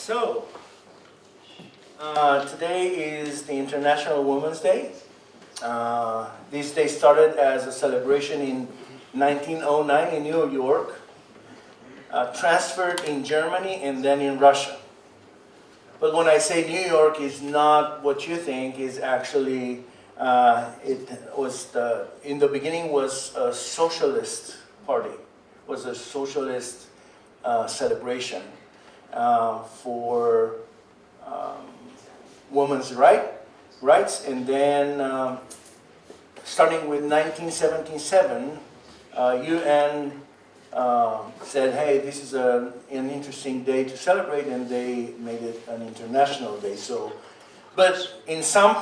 So, today is the International Women's Day. This day started as a celebration in 1909 in New York, transferred in Germany and then in Russia. But when I say New York is not what you think, is actually, it was in the beginning was a socialist party, was a socialist celebration for women's rights, and then starting with 1977, UN said, hey, this is an interesting day to celebrate, and they made it an international day. So, but in some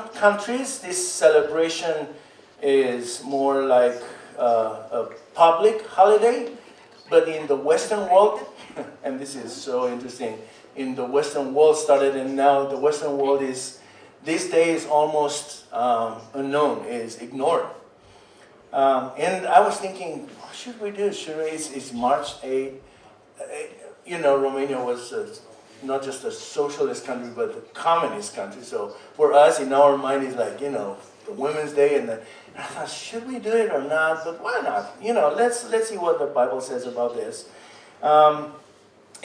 countries, this celebration is more like a public holiday, but in the Western world, and this is so interesting, in the Western world started, and now the Western world is, this day is almost unknown, is ignored. And I was thinking, what should we do? It's March 8th. You know, Romania was not just a socialist country, but a communist country. So for us, in our mind, it's like, you know, the Women's Day, and I thought, should we do it or not? But why not? You know, let's see what the Bible says about this.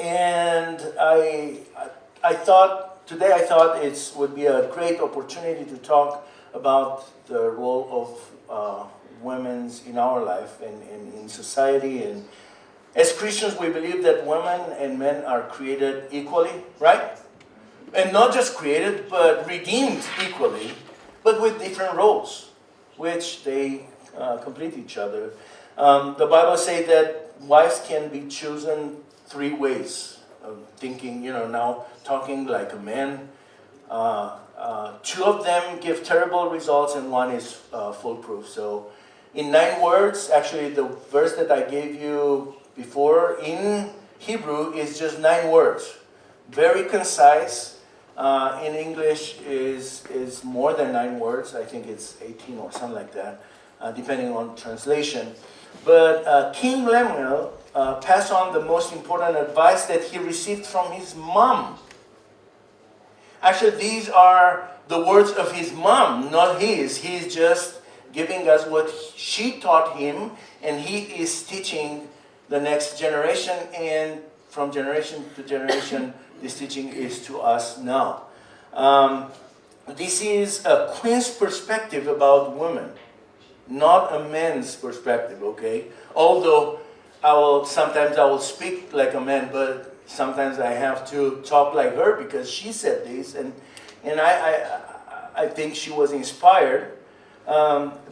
And I thought it would be a great opportunity to talk about the role of women's in our life and in society. And as Christians, we believe that women and men are created equally, right? And not just created, but redeemed equally, but with different roles, which they complete each other. The Bible says that wives can be chosen three ways of thinking, you know, now talking like a man. Two of them give terrible results and one is foolproof. So in 9 words, actually the verse that I gave you before in Hebrew is just 9 words. Very concise. In English is more than 9 words. I think it's 18 or something like that, depending on translation. But King Lemuel passed on the most important advice that he received from his mom. Actually, these are the words of his mom, not his. He's just giving us what she taught him, and he is teaching the next generation, and from generation to generation, this teaching is to us now. This is a queen's perspective about women, not a man's perspective, okay? Although sometimes I will speak like a man, but sometimes I have to talk like her because she said this, and I think she was inspired.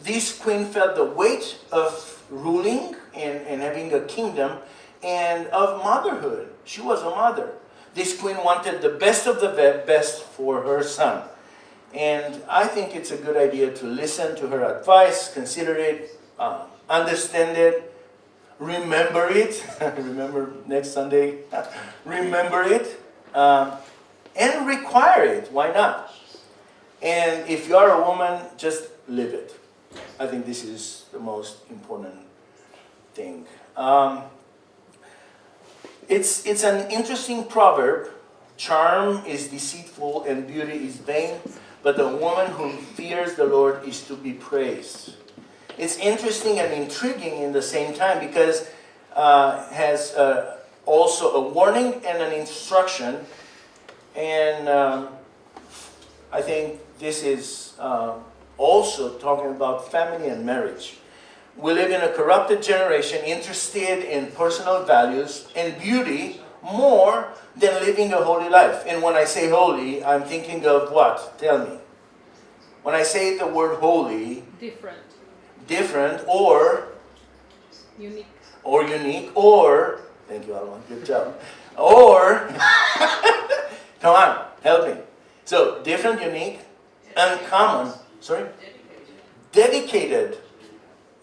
This queen felt the weight of ruling and having a kingdom and of motherhood. She was a mother. This queen wanted the best of the best for her son. And I think it's a good idea to listen to her advice, consider it, understand it, remember it. Remember next Sunday. Remember it. And require it. Why not? And if you are a woman, just live it. I think this is the most important thing. It's an interesting proverb. Charm is deceitful and beauty is vain, but the woman who fears the Lord is to be praised. It's interesting and intriguing in the same time because has also a warning and an instruction. And I think this is also talking about family and marriage. We live in a corrupted generation interested in personal values and beauty more than living a holy life. And when I say holy, I'm thinking of what? Tell me. When I say the word holy, different or unique, or thank you, Alma, good job. Or come on, help me. So different, unique, uncommon. Sorry, dedicated.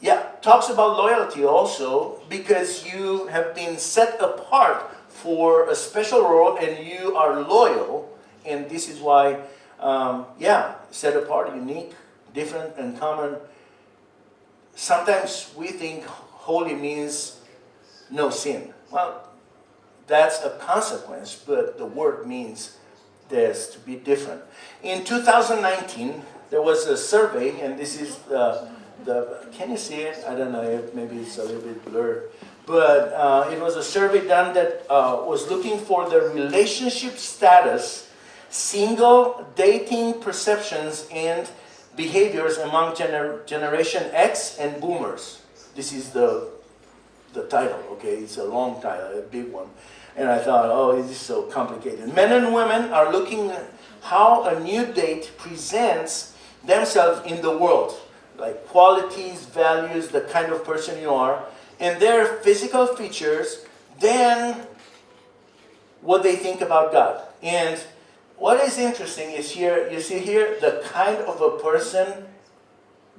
Yeah, talks about loyalty also, because you have been set apart for a special role and you are loyal, and this is why, set apart, unique, different, uncommon. Sometimes we think holy means no sin. Well, that's a consequence, but the word means this to be different. In 2019, there was a survey, and this is can you see it? I don't know, maybe it's a little bit blurred. But it was a survey done that was looking for the relationship status, single, dating perceptions, and behaviors among Generation X and Boomers. This is the title, okay? It's a long title, a big one. And I thought, oh, this is so complicated. Men and women are looking at how a new date presents themselves in the world, like qualities, values, the kind of person you are, and their physical features, then what they think about God. And what is interesting is here, you see here, the kind of a person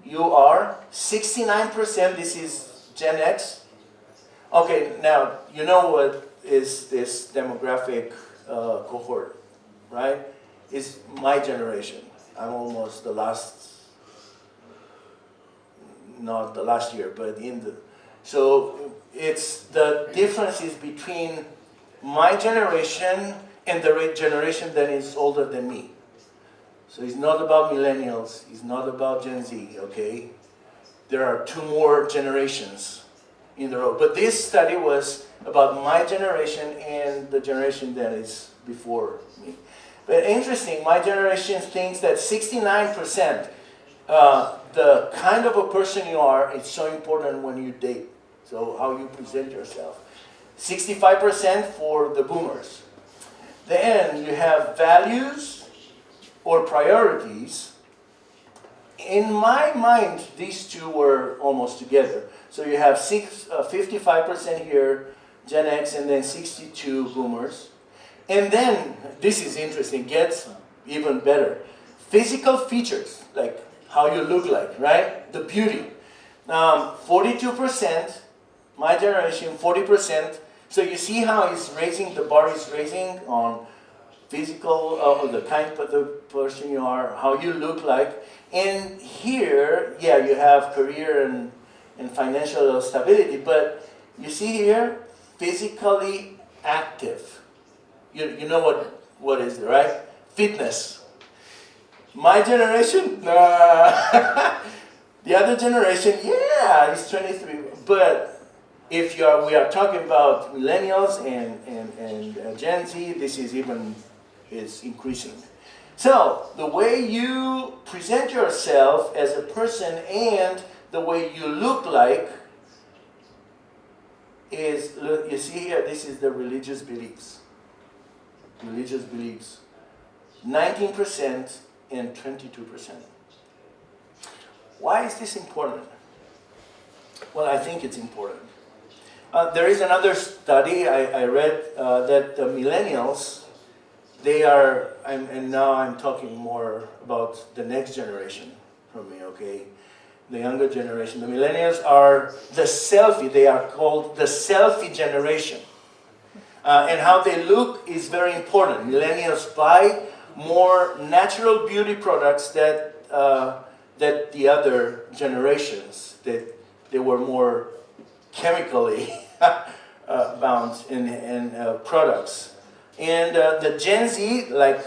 you are, 69%, this is Gen X. Okay, now, you know what is this demographic cohort, right? It's my generation. I'm almost the last, not the last year, but so it's the differences between my generation and the generation that is older than me. So it's not about millennials, it's not about Gen Z, okay? There are two more generations in the row. But this study was about my generation and the generation that is before me. But interesting, my generation thinks that 69%, the kind of a person you are, is so important when you date. So how you present yourself. 65% for the boomers. Then you have values or priorities. In my mind, these two were almost together. So you have 55% here, Gen X, and then 62 boomers. And then, this is interesting, gets even better. Physical features, like how you look like, right? The beauty. 42%, my generation, 40%. So you see how it's raising, the bar is raising on physical, the kind of the person you are, how you look like. And here, yeah, you have career and financial stability, but you see here, physically active. You know what is it, right? Fitness. My generation, the other generation, yeah, it's 23. But if we are talking about millennials and Gen Z, this is increasing. So the way you present yourself as a person and the way you look like is, you see here, this is the religious beliefs. Religious beliefs. 19% and 22%. Why is this important? Well, I think it's important. There is another study I read that the millennials, they are, and now I'm talking more about the next generation from me, okay? The younger generation. The millennials are they are called the selfie generation. And how they look is very important. Millennials buy more natural beauty products that the other generations, that they were more chemically bound in products. And the Gen Z, like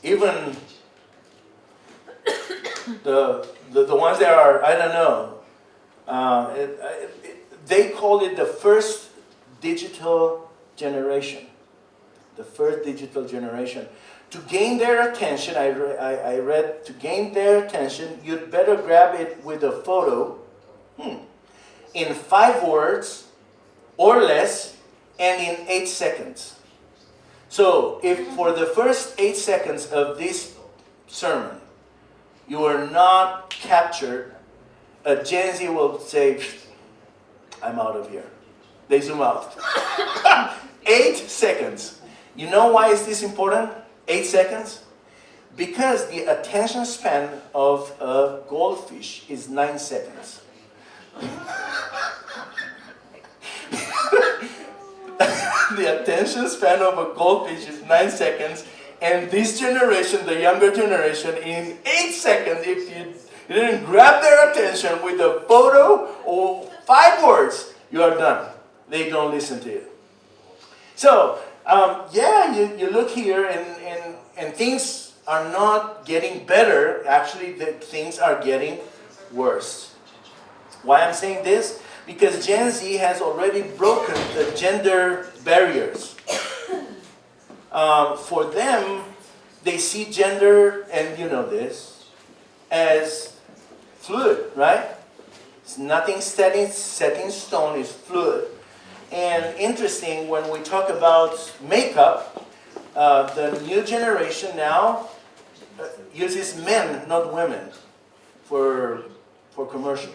even the ones that are, I don't know, they call it the first digital generation. The first digital generation. To gain their attention, I read, to gain their attention, you'd better grab it with a photo in 5 words or less and in 8 seconds. So if for the first 8 seconds of this sermon, you are not captured, a Gen Z will say, I'm out of here. They zoom out. 8 seconds. You know why is this important? 8 seconds? Because the attention span of a goldfish is 9 seconds. The attention span of a goldfish is 9 seconds, and this generation, the younger generation, in 8 seconds, if you didn't grab their attention with a photo or 5 words, you are done. They don't listen to you. So, you look here and things are not getting better. Actually, things are getting worse. Why I'm saying this? Because Gen Z has already broken the gender barriers. For them, they see gender, and you know this, as fluid, right? It's nothing set in stone, it's fluid. And interesting, when we talk about makeup, the new generation now uses men, not women, for commercials.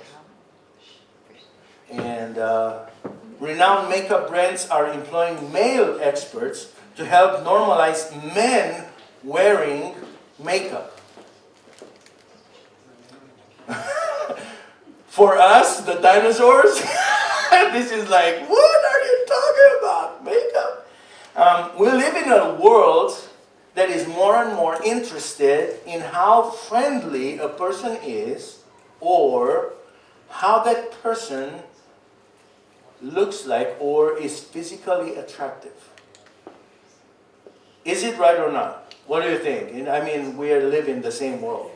And renowned makeup brands are employing male experts to help normalize men wearing makeup. For us, the dinosaurs, this is like, what are you talking about? Makeup? We live in a world that is more and more interested in how friendly a person is, or how that person looks like or is physically attractive. Is it right or not? What do you think? I mean, we live in the same world.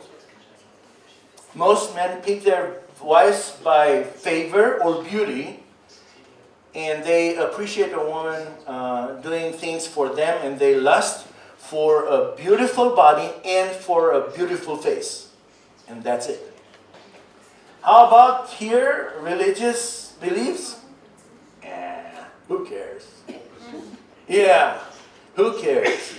Most men pick their wives by favor or beauty, and they appreciate a woman doing things for them, and they lust for a beautiful body and for a beautiful face. And that's it. How about here, religious beliefs? Who cares? Yeah, who cares?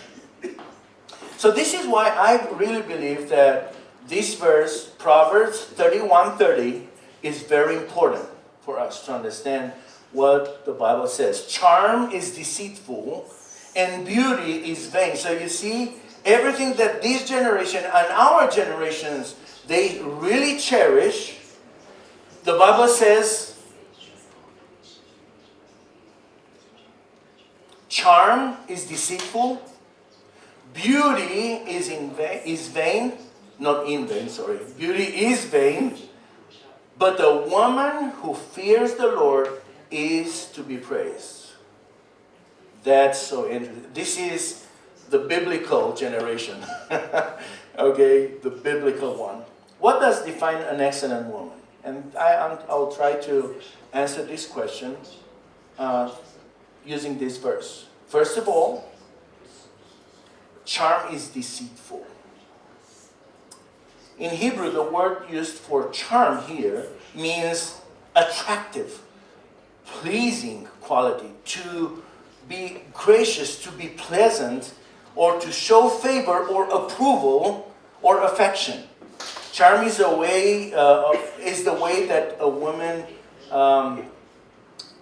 So this is why I really believe that this verse, Proverbs 31:30, is very important for us to understand what the Bible says. Charm is deceitful and beauty is vain. So you see, everything that this generation and our generations, they really cherish, the Bible says, charm is deceitful, beauty is vain, not in vain, sorry. Beauty is vain, but the woman who fears the Lord is to be praised. That's so interesting. This is the biblical generation. Okay, the biblical one. What does define an excellent woman? And I'll try to answer this question using this verse. First of all, charm is deceitful. In Hebrew, the word used for charm here means attractive, pleasing quality, to be gracious, to be pleasant, or to show favor or approval or affection. Charm is the way that a woman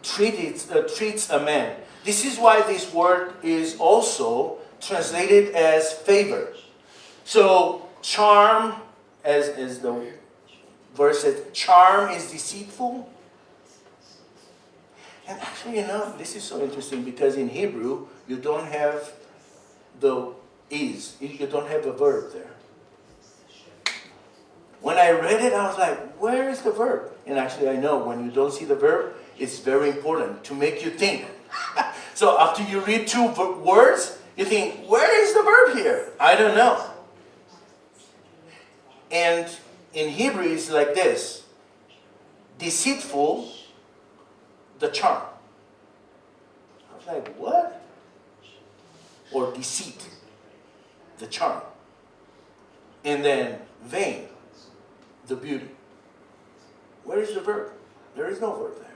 treats a man. This is why this word is also translated as favor. So charm, as the verse says, charm is deceitful. And actually, this is so interesting because in Hebrew, you don't have the is. You don't have a verb there. When I read it, I was like, where is the verb? And actually, I know when you don't see the verb, it's very important to make you think. So after you read two words, you think, where is the verb here? I don't know. And in Hebrew, it's like this. Deceitful, the charm. I was like, what? Or deceit, the charm. And then vain, the beauty. Where is the verb? There is no verb there.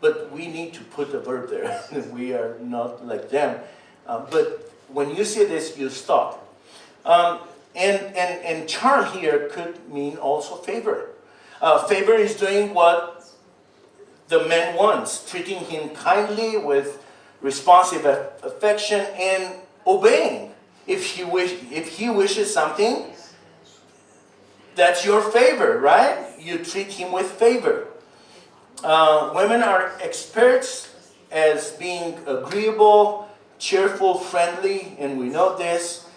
But we need to put the verb there. We are not like them. But when you see this, you stop. And charm here could mean also favor. Favor is doing what the man wants, treating him kindly with responsive affection and obeying. If he wishes something, that's your favor, right? You treat him with favor. Women are experts as being agreeable, cheerful, friendly, and we know this.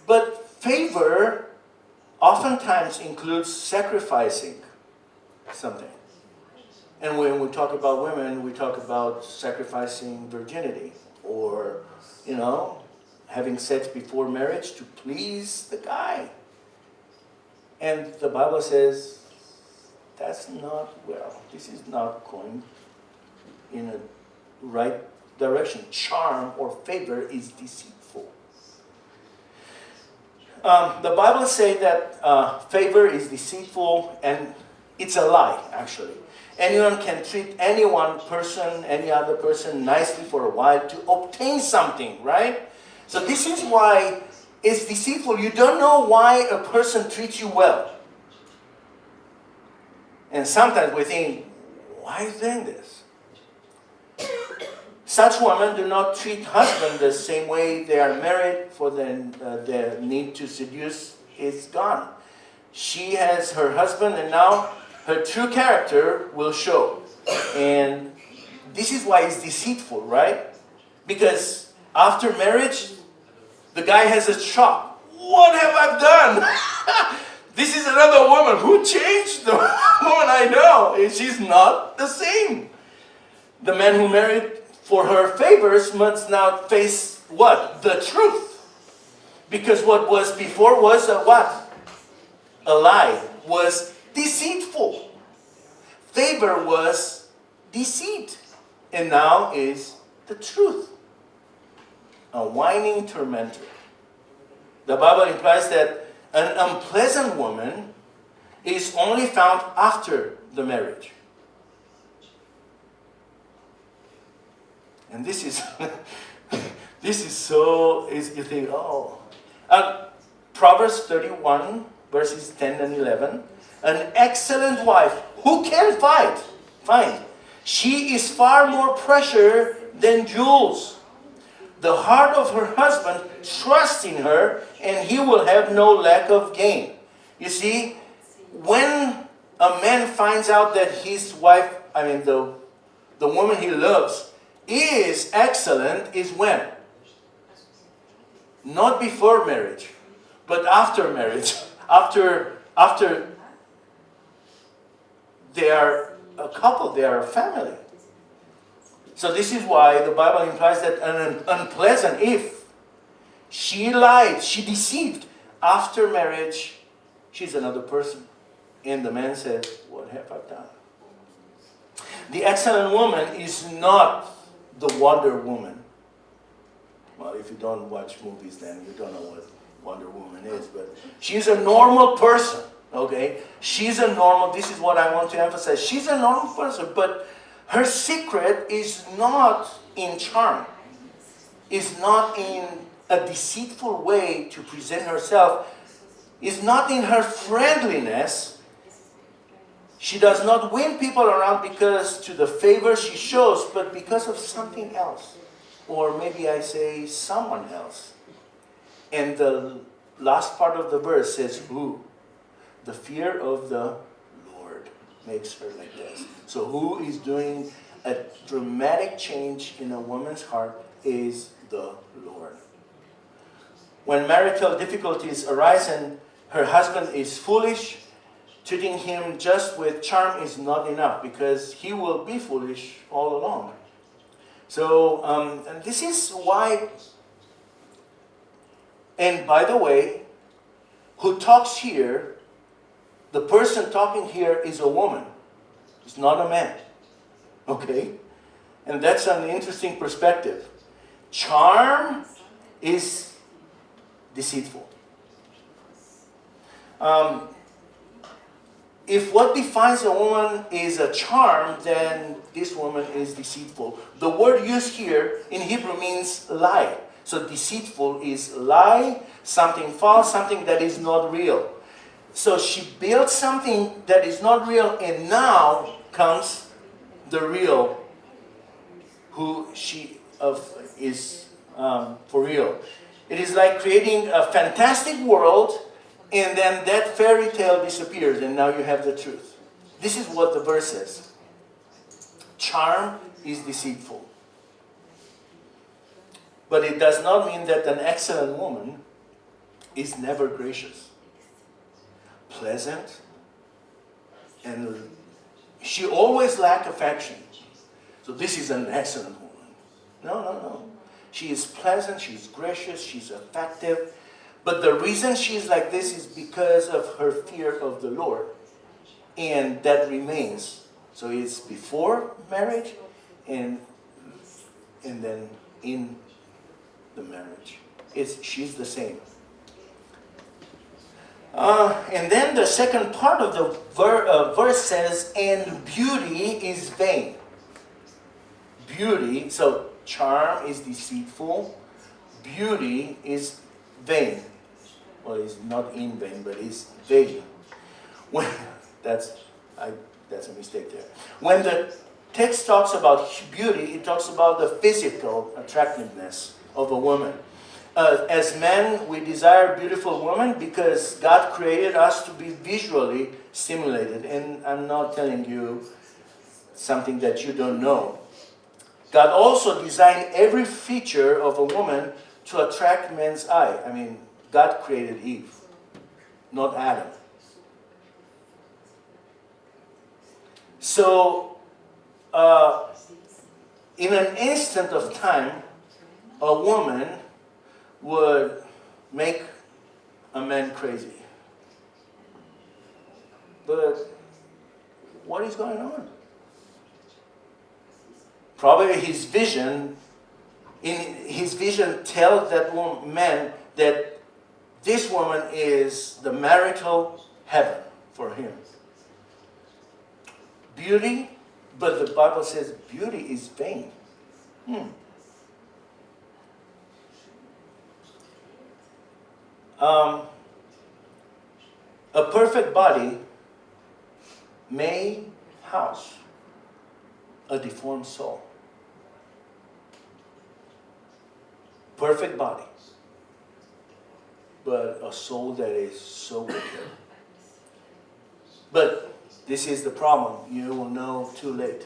But favor oftentimes includes sacrificing something. And when we talk about women, we talk about sacrificing virginity or, having sex before marriage to please the guy. And the Bible says that's not well. This is not going in a right direction. Charm or favor is deceitful. The Bible says that favor is deceitful, and it's a lie, actually. Anyone can treat any other person nicely for a while to obtain something, right? So this is why it's deceitful. You don't know why a person treats you well. And sometimes we think, why is he doing this? Such women do not treat husbands the same way they are married, for their need to seduce is gone. She has her husband, and now her true character will show. And this is why it's deceitful, right? Because after marriage, the guy has a shock. What have I done? This is another woman. Who changed the woman I know? And she's not the same. The man who married for her favors must now face what? The truth. Because what was before was a what? A lie. Was deceitful. Favor was deceit. And now is the truth. A whining tormentor. The Bible implies that an unpleasant woman is only found after the marriage. And this is you think, Proverbs 31, verses 10 and 11. An excellent wife, who can find? She is far more precious than jewels. The heart of her husband trusts in her, and he will have no lack of gain. You see, when a man finds out that his wife, the woman he loves, is excellent, is when? Not before marriage, but after marriage. After they are a couple, they are a family. So this is why the Bible implies that an unpleasant, if she lied, she deceived, after marriage, she's another person. And the man said, what have I done? The excellent woman is not the Wonder Woman. Well, if you don't watch movies, then you don't know what Wonder Woman is. But she's a normal person, okay? This is what I want to emphasize. She's a normal person, but her secret is not in charm. Is not in a deceitful way to present herself. Is not in her friendliness. She does not win people around because to the favor she shows, but because of something else. Or maybe I say someone else. And the last part of the verse says, who? The fear of the Lord makes her like this. So who is doing a dramatic change in a woman's heart is the Lord. When marital difficulties arise and her husband is foolish, treating him just with charm is not enough, because he will be foolish all along. So, and this is why, and by the way, who talks here, the person talking here is a woman. It's not a man. Okay? And that's an interesting perspective. Charm is deceitful. If what defines a woman is a charm, then this woman is deceitful. The word used here in Hebrew means lie. So deceitful is lie, something false, something that is not real. So she built something that is not real, and now comes the real, who she is for real. It is like creating a fantastic world, and then that fairy tale disappears, and now you have the truth. This is what the verse says. Charm is deceitful. But it does not mean that an excellent woman is never gracious, pleasant, and she always lacked affection. So this is an excellent woman. No, no, no. She is pleasant, she's gracious, she's effective. But the reason she's like this is because of her fear of the Lord. And that remains. So it's before marriage and then in the marriage. She's the same. And then the second part of the verse says, and beauty is vain. Beauty, so charm is deceitful. Beauty is vain. Well, it's not in vain, but it's vain. That's a mistake there. When the text talks about beauty, it talks about the physical attractiveness of a woman. As men, we desire beautiful women because God created us to be visually stimulated. And I'm not telling you something that you don't know. God also designed every feature of a woman to attract men's eye. I mean, God created Eve, not Adam. So, in an instant of time, a woman would make a man crazy. But what is going on? Probably his vision tells that man that this woman is the marital heaven for him. Beauty, but the Bible says beauty is vain. A perfect body may house a deformed soul. Perfect body, but a soul that is so wicked. But this is the problem. You will know too late.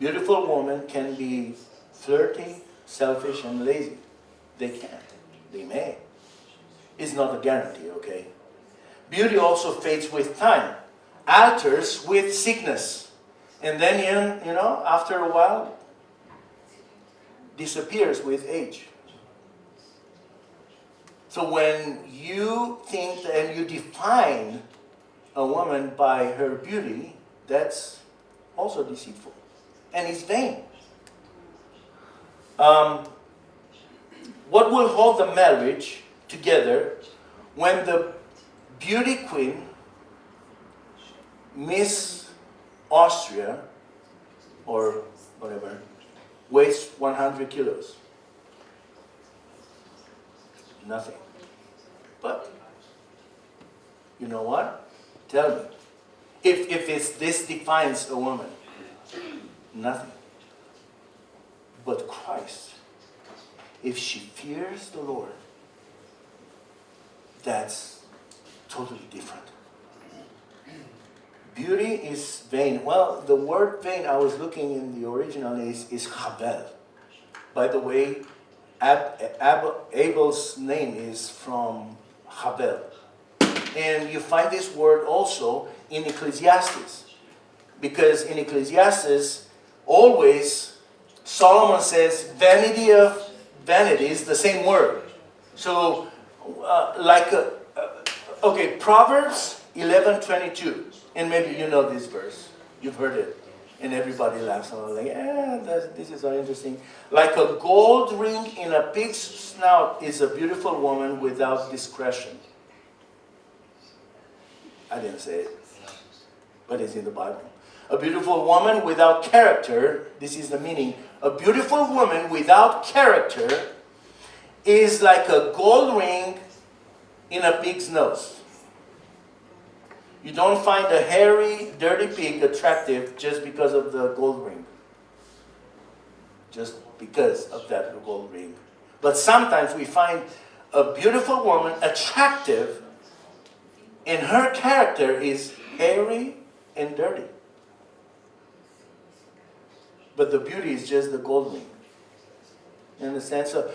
Beautiful women can be flirty, selfish, and lazy. They can. They may. It's not a guarantee, okay? Beauty also fades with time, alters with sickness, and then, after a while, disappears with age. So when you think and you define a woman by her beauty, that's also deceitful. And it's vain. What will hold the marriage together when the beauty queen, Miss Austria, or whatever, weighs 100 kilos? Nothing. But, you know what? Tell me. If this defines a woman, nothing. But Christ, if she fears the Lord, that's totally different. Beauty is vain. Well, the word vain, I was looking in the original, is Habel. By the way, Abel's name is from Habel. And you find this word also in Ecclesiastes. Because in Ecclesiastes, always Solomon says vanity of vanities, the same word. So, Proverbs 11:22. And maybe you know this verse. You've heard it. And everybody laughs. And I'm like, this is so interesting. Like a gold ring in a pig's snout is a beautiful woman without discretion. I didn't say it, but it's in the Bible. A beautiful woman without character, this is the meaning. A beautiful woman without character is like a gold ring in a pig's nose. You don't find a hairy, dirty pig attractive just because of the gold ring. Just because of that gold ring. But sometimes we find a beautiful woman attractive and her character is hairy and dirty. But the beauty is just the gold ring. You understand? So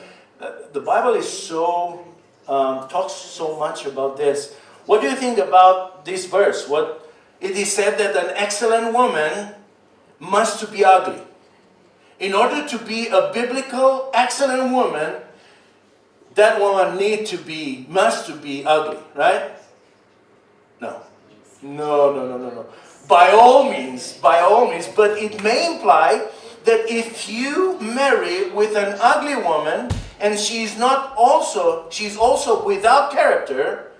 the Bible is talks so much about this. What do you think about this verse? it is said that an excellent woman must be ugly. In order to be a biblical excellent woman, that woman must to be ugly, right? No. No. By all means, but it may imply that if you marry with an ugly woman and she's also without character,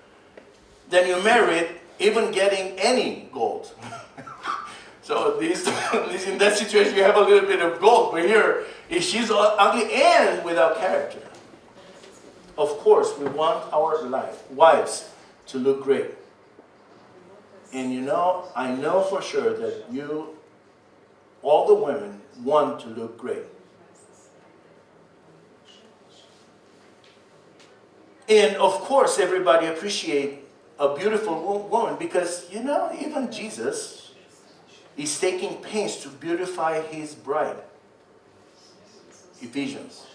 then you married even getting any gold. So in that situation you have a little bit of gold, but here, if she's ugly and without character, of course we want our wives to look great. And I know for sure that all the women want to look great. And of course everybody appreciates a beautiful woman because, even Jesus is taking pains to beautify his bride. Ephesians.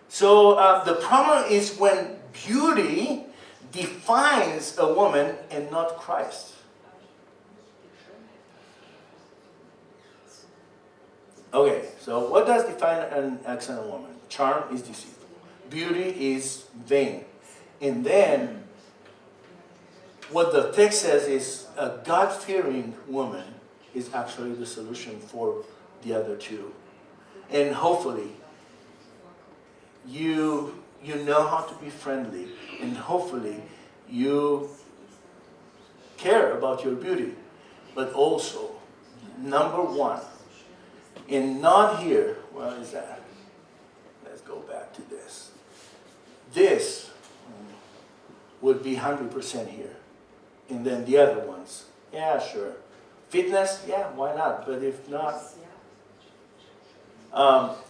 So the problem is when beauty defines a woman and not Christ. Okay, so what does define an excellent woman? Charm is deceitful. Beauty is vain. And then what the text says is a God-fearing woman is actually the solution for the other two. And hopefully you know how to be friendly, and hopefully you care about your beauty. But also, number one, and not here, where is that? Let's go back to this. This would be 100% here. And then the other ones, yeah, sure. Fitness, yeah, why not? But if not,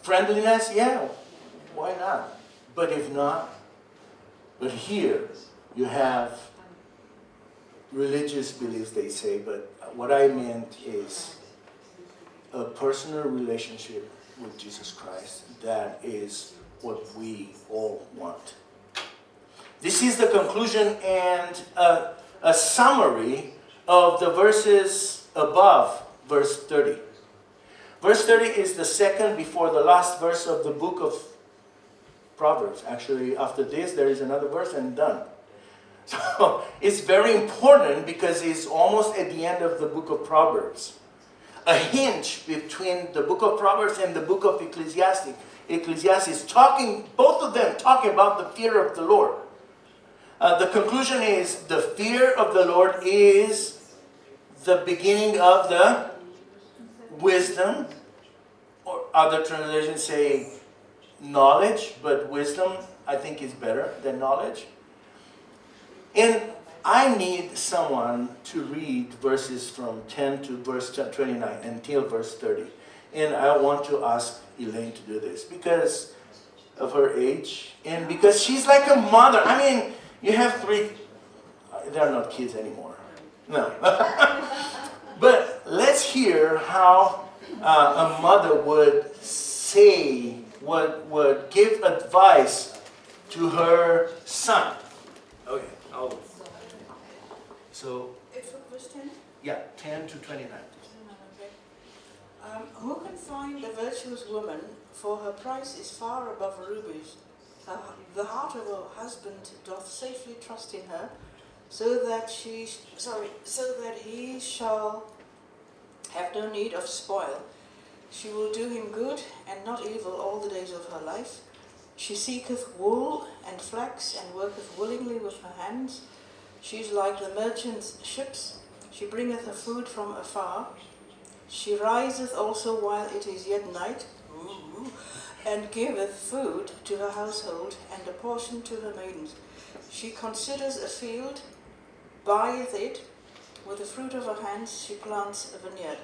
friendliness, yeah, why not? But if not, but here you have religious beliefs, they say, but what I meant is a personal relationship with Jesus Christ. That is what we all want. This is the conclusion and a summary of the verses above verse 30. Verse 30 is the second before the last verse of the book of Proverbs. Actually, after this, there is another verse and done. So it's very important because it's almost at the end of the book of Proverbs. A hinge between the book of Proverbs and the book of Ecclesiastes. Both of them talking about the fear of the Lord. The conclusion is the fear of the Lord is the beginning of the wisdom, or other translations say knowledge, but wisdom I think is better than knowledge. And I need someone to read verses from 10 to verse 29 until verse 30. And I want to ask Elaine to do this because of her age and because she's like a mother. I mean, you have three, they're not kids anymore. No. But let's hear how a mother would say, would give advice to her son. Okay. So, It's verse 10? yeah, 10 to 29. Okay. Who can find a virtuous woman? For her price is far above rubies. The heart of her husband doth safely trust in her, so that he shall have no need of spoil. She will do him good and not evil all the days of her life. She seeketh wool and flax and worketh willingly with her hands. She is like the merchant's ships. She bringeth her food from afar. She riseth also while it is yet night, and giveth food to her household, and a portion to her maidens. She considers a field, buyeth it. With the fruit of her hands she plants a vineyard.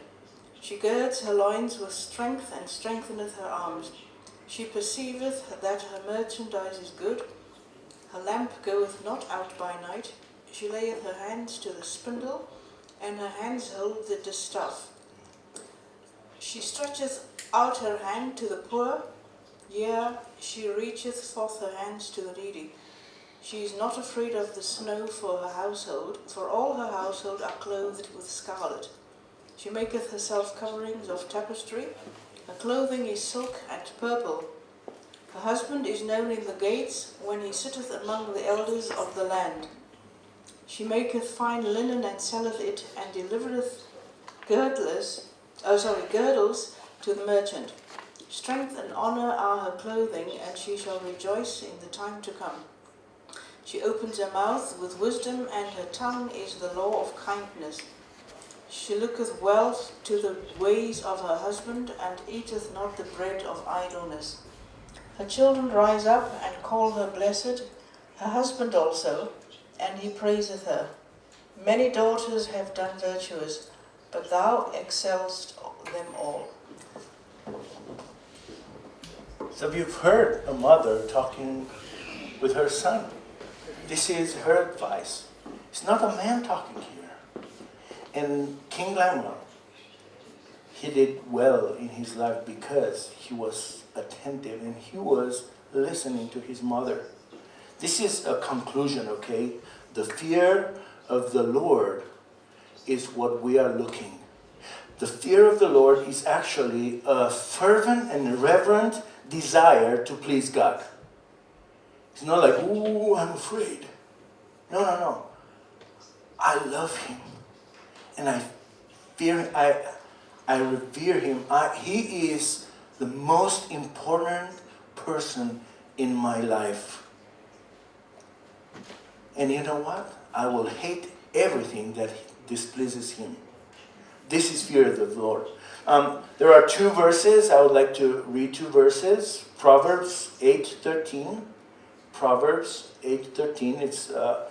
She girds her loins with strength, and strengtheneth her arms. She perceiveth that her merchandise is good. Her lamp goeth not out by night. She layeth her hands to the spindle, and her hands hold the distaff. She stretcheth out her hand to the poor, yea, she reacheth forth her hands to the needy. She is not afraid of the snow for her household, for all her household are clothed with scarlet. She maketh herself coverings of tapestry. Her clothing is silk and purple. Her husband is known in the gates, when he sitteth among the elders of the land. She maketh fine linen and selleth it, and delivereth girdles to the merchant. Strength and honour are her clothing, and she shall rejoice in the time to come. She opens her mouth with wisdom, and her tongue is the law of kindness. She looketh well to the ways of her husband, and eateth not the bread of idleness. Her children rise up and call her blessed, her husband also, and he praiseth her. Many daughters have done virtuous, but thou excellest them all. So you've heard a mother talking with her son. This is her advice. It's not a man talking here. And King Lemuel, he did well in his life because he was attentive and he was listening to his mother. This is a conclusion, okay? The fear of the Lord is what we are looking. The fear of the Lord is actually a fervent and reverent desire to please God. It's not like, ooh, I'm afraid. No. I love him. And I revere him. He is the most important person in my life. And you know what? I will hate everything that displeases him. This is fear of the Lord. There are two verses. I would like to read two verses. Proverbs 8:13. Proverbs 8:13. It's a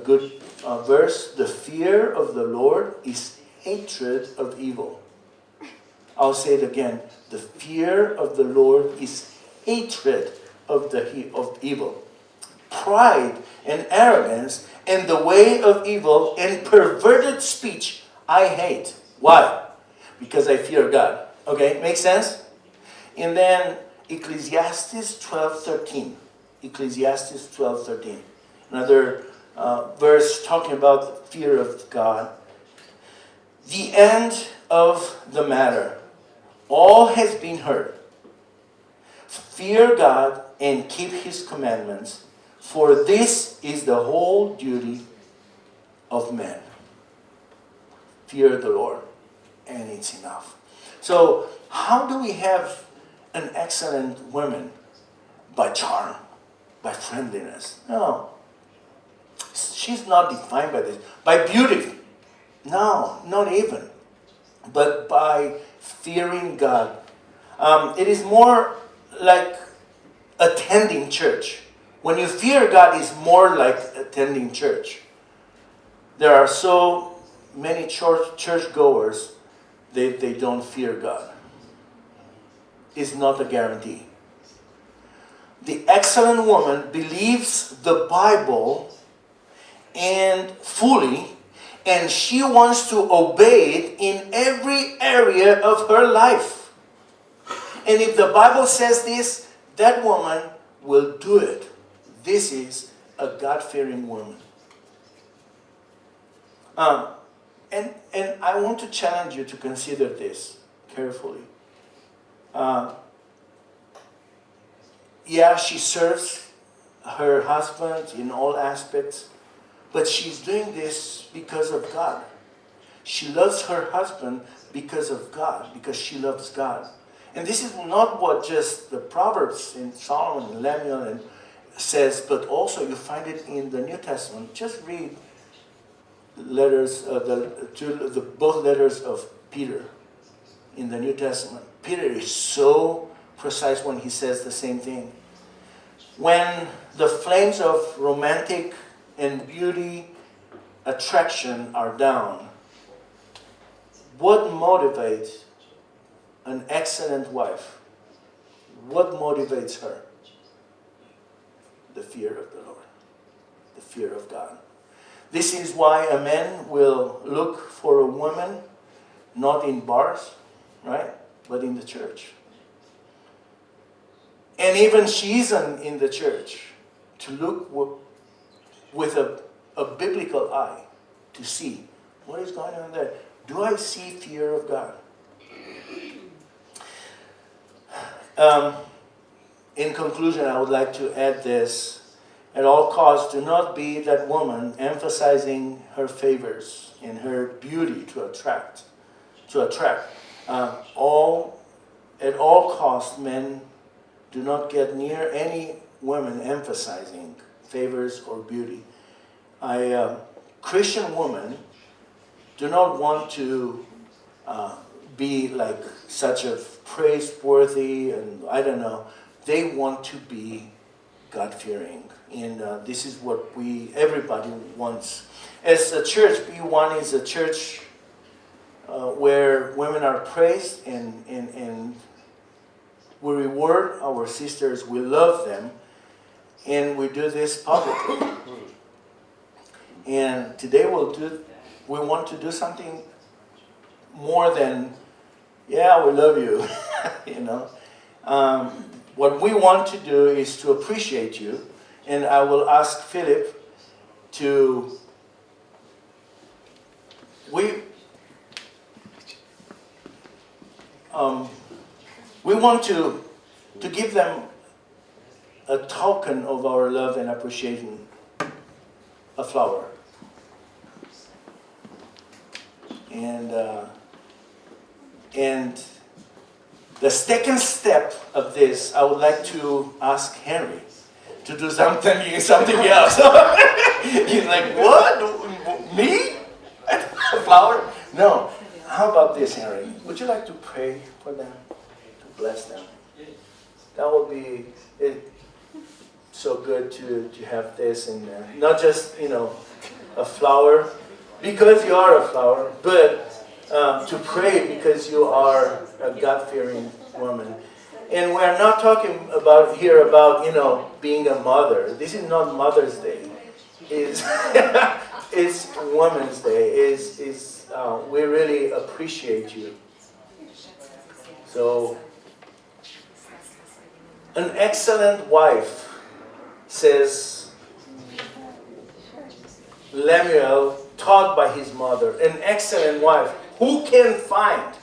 good verse. The fear of the Lord is hatred of evil. I'll say it again. The fear of the Lord is hatred of evil. Pride and arrogance and the way of evil and perverted speech I hate. Why? Because I fear God. Okay, makes sense? And then Ecclesiastes 12:13. Ecclesiastes 12:13. Another verse talking about the fear of God. The end of the matter. All has been heard. Fear God and keep his commandments, for this is the whole duty of man. Fear the Lord, and it's enough. So, how do we have an excellent woman? By charm, by friendliness. No. She's not defined by this. By beauty. No, not even. But by fearing God. It is more like attending church. When you fear God, it's more like attending church. There are so many churchgoers, they don't fear God. It's not a guarantee. The excellent woman believes the Bible and fully, and she wants to obey it in every area of her life. And if the Bible says this, that woman will do it. This is a God-fearing woman. And I want to challenge you to consider this carefully. She serves her husband in all aspects, but she's doing this because of God. She loves her husband because of God, because she loves God. And this is not what just the Proverbs in Solomon and Lemuel says, but also you find it in the New Testament. Just read letters, both letters of Peter in the New Testament. Peter is so precise when he says the same thing. When the flames of romantic and beauty attraction are down, what motivates an excellent wife? What motivates her? The fear of the Lord, the fear of God. This is why a man will look for a woman not in bars, right, but in the church. And even she isn't in the church, to look with a biblical eye to see what is going on there. Do I see fear of God? In conclusion, I would like to add this. At all costs, do not be that woman emphasizing her favors and her beauty to attract. At all costs, men do not get near any women emphasizing favors or beauty. Christian women do not want to be like such a praiseworthy, and I don't know. They want to be God-fearing. And this is what everybody wants. As a church, B1 is a church where women are praised and we reward our sisters, we love them, and we do this publicly. And today we want to do something more than, yeah, we love you, you know. What we want to do is to appreciate you, and I will ask Philip to, we want to give them a token of our love and appreciation, a flower. And the second step of this, I would like to ask Henry to do something else. He's like, what? Me? A flower? No. How about this, Henry? Would you like to pray for them? To bless them? That would be so good to have this in there. Not just, a flower, because you are a flower, but to pray because you are a God-fearing woman. And we're not talking about being a mother. This is not Mother's Day. It's Women's Day. We really appreciate you. So, an excellent wife, says Lemuel, taught by his mother. An excellent wife. Who can find?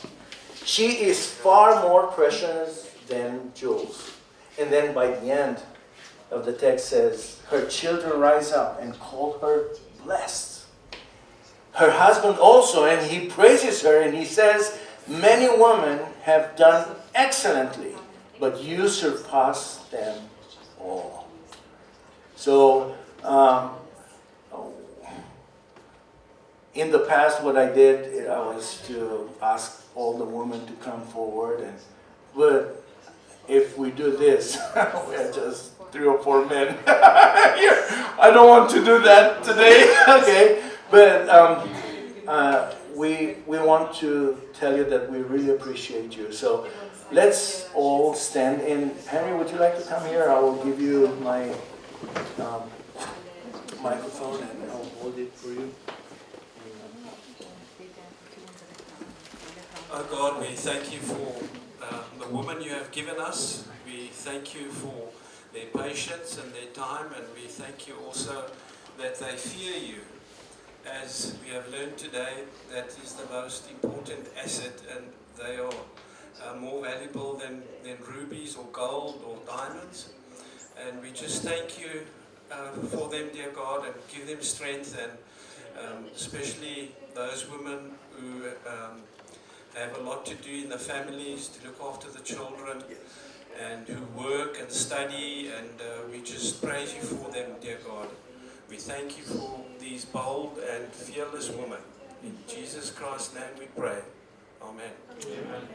She is far more precious than jewels. And then by the end of the text says, her children rise up and call her blessed. Her husband also, and he praises her, and he says, many women have done excellently, but you surpass them all. So, in the past, what I did, I was to ask all the women to come forward, but if we do this, we're just 3 or 4 men here. I don't want to do that today, okay? But we want to tell you that we really appreciate you. So let's all stand. And Henry, would you like to come here? I will give you my microphone and I'll hold it for you. Oh God, we thank you for the woman you have given us. We thank you for their patience and their time, and we thank you also that they fear you. As we have learned today, that is the most important asset, and they are more valuable than rubies or gold or diamonds. And we just thank you for them, dear God, and give them strength, and especially those women who have a lot to do in the families, to look after the children, and who work and study, and we just praise you for them, dear God. We thank you for these bold and fearless women. In Jesus Christ's name we pray. Amen. Amen.